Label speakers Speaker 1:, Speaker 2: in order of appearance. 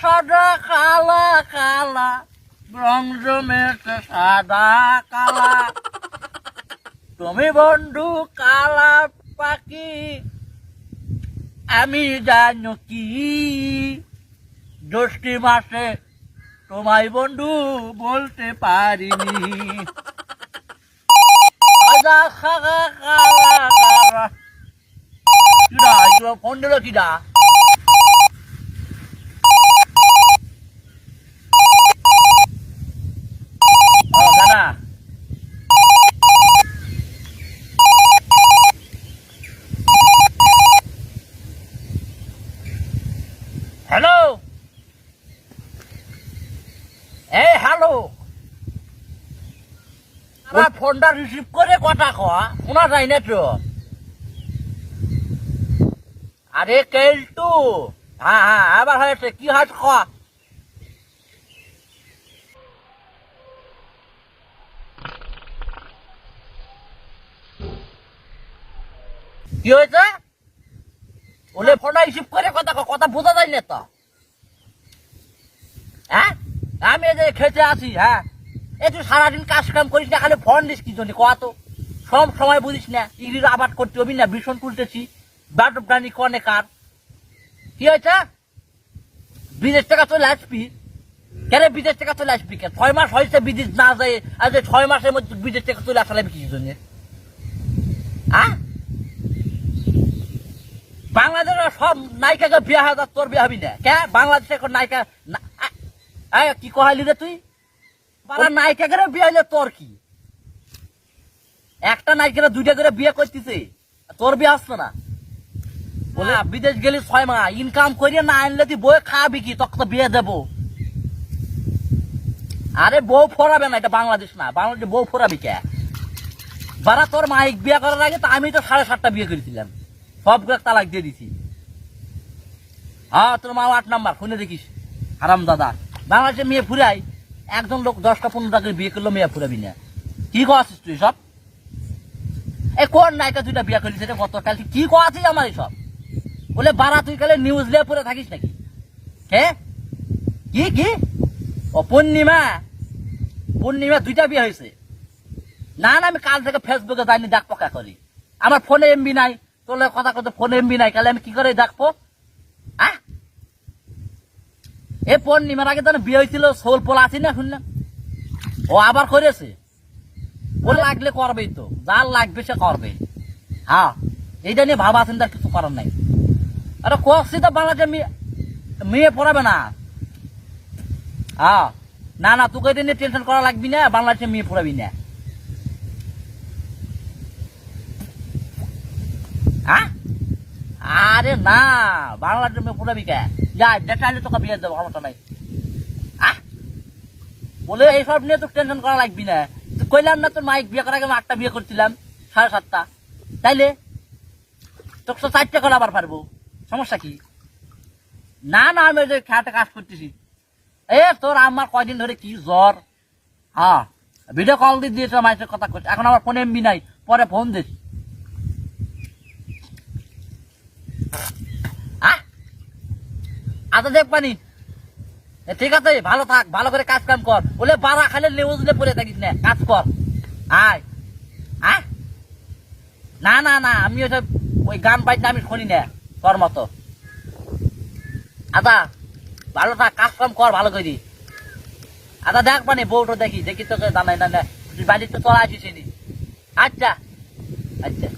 Speaker 1: সাদা কালা কালা রং জমেছে সাদা কালা তুমি বন্ধু কালা পাখি আমি জানো কি জ্যৈষ্ঠী মাসে তোমায় বন্ধু বলতে পারিনি সাদা কালা কালা কালা কিডা এগুলো ফোন দিল কিডা দাদা হ্যালো এই হ্যালো আমার ফোনটা রিসিভ করে কথা কয়া শোনা যায় না তো আরে কেলটু হ্যাঁ হ্যাঁ আবার হয়েছে কি হয়েছে কয়া কি হয়েছে ওলে ফোনটা রিসিভ করে কথা কথা বোঝা যায় না তো হ্যাঁ আমি এই যে খেতে আসি হ্যাঁ এই তুই সারাদিন কাজ কাম করিস না খালি ফোন দিস কি জন্য কয়া তো সব সময় বুঝিস না ইংরির আবাদ করতে হবি না ভীষণ তুলতেছি বাট প্রাণী কনে কার কি হয়েছে বিদেশ টাকা চলে আসবি কেন বিদেশ টাকা চলে আসবি কেন 6 মাস হয়েছে বিদেশ না যায় আর যে 6 মাসের মধ্যে বিদেশ টাকা চলে আসলে কি জন্য হ্যাঁ বাংলাদেশের সব নায়িকাকে বিয়ে হয় তোর বিয়ে হবি না কে বাংলাদেশে এখন নায়িকা কি কহালি রে তুই নায়িকাকে বিয়ে হইলে তোর কি একটা নায়িকা 2টা করে বিয়ে করতেছে তোর বিয়ে আসতো না বলে বিদেশ গেলি 6 মাস ইনকাম করিয়ে না আনলে তুই বই খাবি কি তখন তো বিয়ে দেবো আরে বউ ফোরাবে না এটা বাংলাদেশ না বাংলাদেশে বউ ফোরাবি কে বারা তোর মাইক বিয়ে করার আগে তো আমি তো 7.5টা বিয়ে করেছিলাম সবগুলো তালাক দিয়ে দিছি হ্যাঁ তোর মা 8 নাম্বার শুনে দেখিস হারাম দাদা বাংলাদেশে মেয়ে ফুরাই একজন লোক 10টা 15টা করে বিয়ে করলো মেয়ে ফুরাবি না কি কছিস তুই সব এই কোন নায়িকা 2টা বিয়ে করলি সেটা কত কাল কি কছিস আমার সব বলে বারা তুই কালে নিউজ লিয়ে পড়ে থাকিস নাকি কে কি কি ও পূর্ণিমা 2টা বিয়ে হয়েছে না না আমি কাল থেকে ফেসবুকে যাইনি ডাক পকা করি আমার ফোনে এমবি নাই তোলে কথা কথা ফোনে এমবি নাই কালে আমি কি করে দেখবো এ পূর্ণিমার আগে তো বিয়ে হয়েছিল সোল পোল আছি না শুনলাম ও আবার করেছে বলে লাগলে করবেই তো যার লাগবে সে করবে হ্যাঁ এইটা নিয়ে ভাবা চিন্তার কিছু করার নাই আরে কষি তো বাংলাদেশে মেয়ে পড়াবে না হ্যাঁ না না তোকে এটা নিয়ে টেনশন করা লাগবি না বাংলাদেশে মেয়ে পড়াবি না হ্যাঁ আরে না বাংলাদেশে মেয়ে পড়াবি কে যা দেখাইলে তোকে বিয়ে দেবো ক্ষমতা নাই বলে এইসব নিয়ে তো টেনশন করা লাগবি না কইলাম না তোর মাইক বিয়ে করার আগে 8টা বিয়ে করছিলাম 7.5টা তাইলে তোকে তো 4টা করে আবার পারবো সমস্যা কি না না আমি যে খেয়াতে কাজ করতেছি তোর আমার কয়দিন ধরে কি জ্বর হ্যাঁ ভিডিও কল দিয়ে দিয়েছে মাইসের কথা করছে এখন আমার ফোনে এমবি নাই পরে ফোন দিস আচ্ছা দেখ পানি ঠিক আছে ভালো থাক ভালো করে কাজ কাম কর বলে বারা খালে নিউজ নিয়ে পড়ে থাকিস না কাজ কর আয় না না না আমি ওসব ওই গান বাজনা আমি শুনি না তোর মতো আচ্ছা ভালো থাক কাজ কাম কর ভালো করে আচ্ছা দেখ পানি বউটা দেখি দেখি তোকে জানাই না তুই বাড়িতে চলে আসিস আচ্ছা আচ্ছা